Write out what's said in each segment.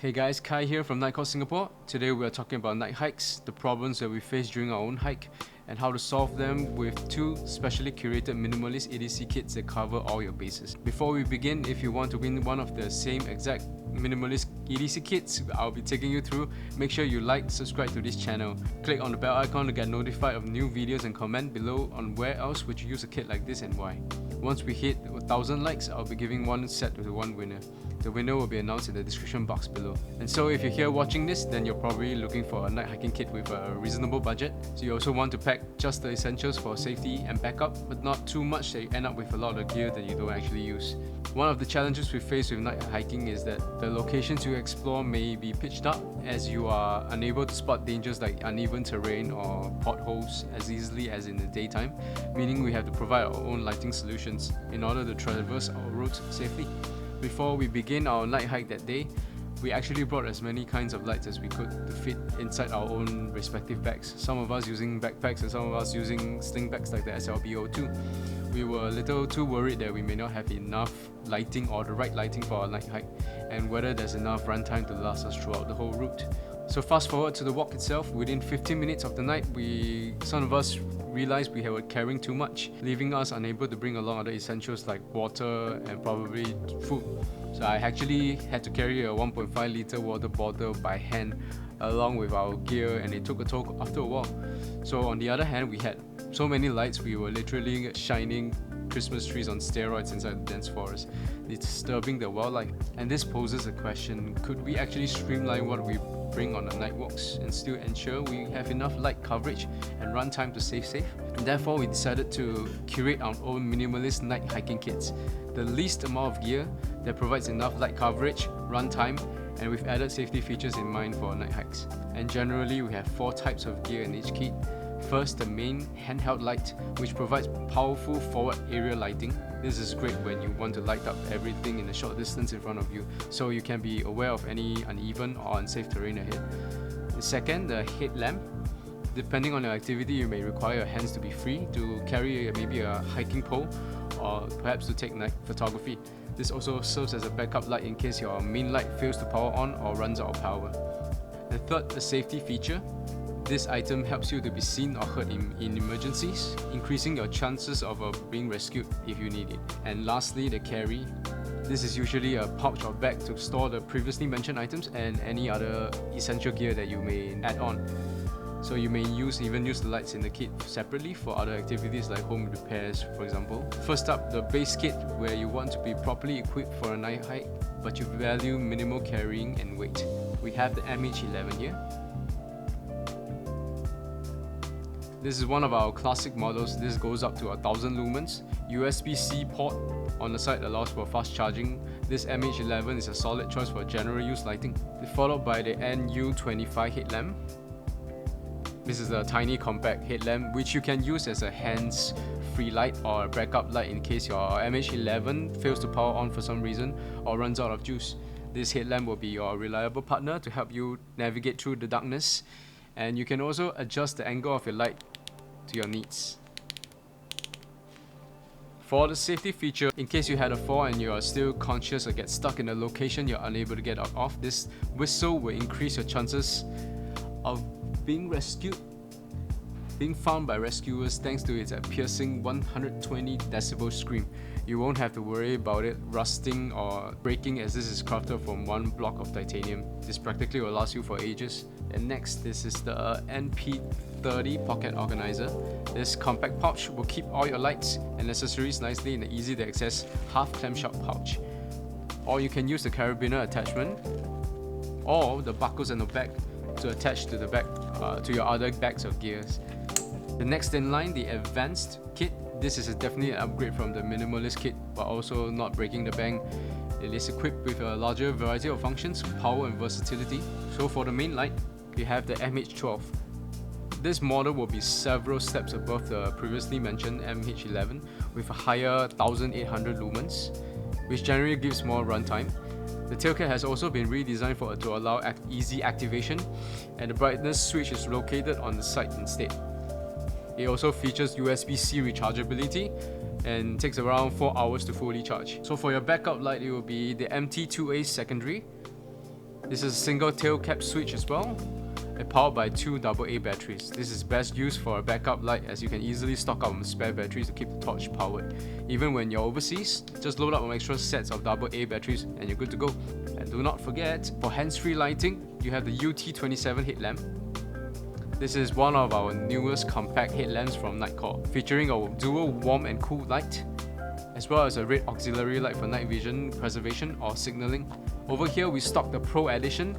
Hey guys, Kai here from Nitecore Singapore. Today we are talking about night hikes, the problems that we face during our own hike, and how to solve them with two specially curated minimalist EDC kits that cover all your bases. Before we begin, if you want to win one of the same exact minimalist EDC kits I'll be taking you through, make sure you like, subscribe to this channel. Click on the bell icon to get notified of new videos and comment below on where else would you use a kit like this and why. Once we hit 1,000 likes, I'll be giving one set to one winner. The winner will be announced in the description box below. And so if you're here watching this, then you're probably looking for a night hiking kit with a reasonable budget. So you also want to pack just the essentials for safety and backup, but not too much that you end up with a lot of gear that you don't actually use. One of the challenges we face with night hiking is that the locations you explore may be pitched up, as you are unable to spot dangers like uneven terrain or potholes as easily as in the daytime, meaning we have to provide our own lighting solutions in order to traverse our roads safely. Before we begin our night hike that day, we actually brought as many kinds of lights as we could to fit inside our own respective bags. Some of us using backpacks and some of us using sling bags like the SLBO2. We were a little too worried that we may not have enough lighting or the right lighting for our night hike, and whether there's enough runtime to last us throughout the whole route. So fast forward to the walk itself, within 15 minutes of the night, some of us realized we were carrying too much, leaving us unable to bring along other essentials like water and probably food. So I actually had to carry a 1.5 litre water bottle by hand along with our gear, and it took a toll after a while. So on the other hand, we had so many lights, we were literally shining Christmas trees on steroids inside the dense forest, disturbing the wildlife. And this poses a question: could we actually streamline what we bring on the night walks and still ensure we have enough light coverage and runtime to stay safe? And therefore, we decided to curate our own minimalist night hiking kits, the least amount of gear that provides enough light coverage, runtime, and with added safety features in mind for night hikes. And generally, we have 4 types of gear in each kit. First, the main handheld light, which provides powerful forward area lighting. This is great when you want to light up everything in a short distance in front of you, so you can be aware of any uneven or unsafe terrain ahead. The second, the headlamp. Depending on your activity, you may require your hands to be free to carry maybe a hiking pole or perhaps to take night photography. This also serves as a backup light in case your main light fails to power on or runs out of power. The third, the safety feature. This item helps you to be seen or heard in emergencies, increasing your chances of being rescued if you need it. And lastly, the carry. This is usually a pouch or bag to store the previously mentioned items and any other essential gear that you may add on. So you may even use the lights in the kit separately for other activities like home repairs, for example. First up, the base kit, where you want to be properly equipped for a night hike, but you value minimal carrying and weight. We have the MH11 here. This is one of our classic models. This goes up to 1,000 lumens. USB-C port on the side allows for fast charging. This MH11 is a solid choice for general use lighting. Followed by the NU25 headlamp. This is a tiny compact headlamp which you can use as a hands-free light or a backup light in case your MH11 fails to power on for some reason or runs out of juice. This headlamp will be your reliable partner to help you navigate through the darkness, and you can also adjust the angle of your light to your needs. For the safety feature, in case you had a fall and you are still conscious or get stuck in a location you're unable to get out of, this whistle will increase your chances of being rescued, being found by rescuers thanks to its piercing 120 decibel scream. You won't have to worry about it rusting or breaking, as this is crafted from one block of titanium. This practically will last you for ages. And next, this is the NP30 pocket organizer. This compact pouch will keep all your lights and accessories nicely in an easy to access half clamshell pouch. Or you can use the carabiner attachment or the buckles and the bag to attach to the back to your other bags or gears. The next in line, the advanced kit. This is definitely an upgrade from the minimalist kit, but also not breaking the bank. It is equipped with a larger variety of functions, power and versatility. So for the main light, we have the MH12. This model will be several steps above the previously mentioned MH11 with a higher 1800 lumens, which generally gives more runtime. The tailgate has also been redesigned to allow easy activation, and the brightness switch is located on the side instead. It also features USB-C rechargeability and takes around 4 hours to fully charge. So for your backup light, it will be the MT2A secondary. This is a single tail cap switch as well, and powered by 2 AA batteries. This is best used for a backup light, as you can easily stock up spare batteries to keep the torch powered. Even when you're overseas, just load up some extra sets of AA batteries and you're good to go. And do not forget, for hands-free lighting, you have the UT27 headlamp. This is one of our newest compact headlamps from Nitecore, featuring a dual warm and cool light, as well as a red auxiliary light for night vision preservation or signaling. Over here we stock the Pro Edition.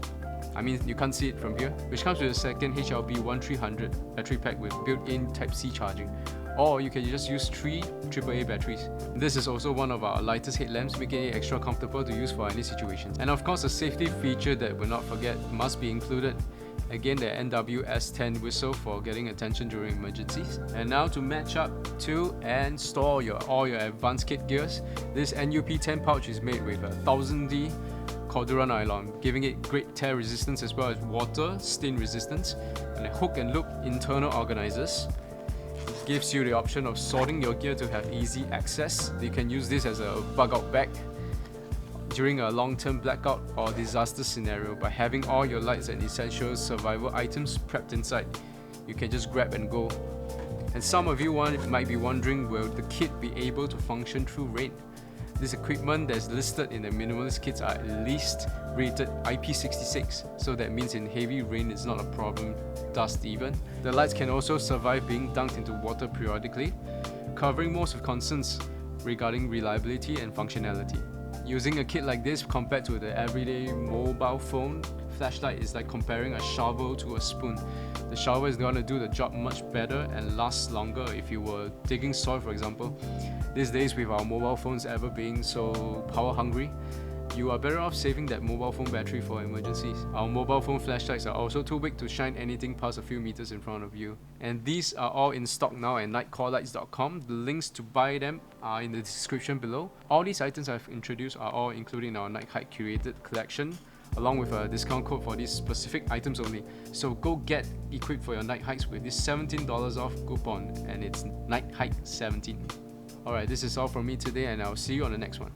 I mean, you can't see it from here, which comes with a second HLB1300 battery pack with built-in Type-C charging. Or you can just use 3 AAA batteries. This is also one of our lightest headlamps, making it extra comfortable to use for any situation. And of course, a safety feature that we'll not forget must be included. Again, the NWS10 whistle for getting attention during emergencies. And now to match up to and store all your advanced kit gears, this NUP10 pouch is made with a 1000D Cordura nylon, giving it great tear resistance as well as water stain resistance, and a hook and loop internal organizers. It gives you the option of sorting your gear to have easy access. You can use this as a bug out bag during a long-term blackout or disaster scenario. By having all your lights and essential survival items prepped inside, you can just grab and go. And some of you might be wondering, will the kit be able to function through rain? This equipment that's listed in the Minimalist kits are at least rated IP66, so that means in heavy rain it's not a problem, dust even. The lights can also survive being dunked into water periodically, covering most of concerns regarding reliability and functionality. Using a kit like this compared to the everyday mobile phone flashlight is like comparing a shovel to a spoon. The shovel is going to do the job much better and last longer if you were digging soil, for example. These days, with our mobile phones ever being so power hungry, you are better off saving that mobile phone battery for emergencies. Our mobile phone flashlights are also too big to shine anything past a few meters in front of you. And these are all in stock now at nitecorelights.com. The links to buy them are in the description below. All these items I've introduced are all included in our Night Hike curated collection, along with a discount code for these specific items only. So go get equipped for your night hikes with this $17 off coupon, and it's Night Hike 17. Alright, this is all from me today, and I'll see you on the next one.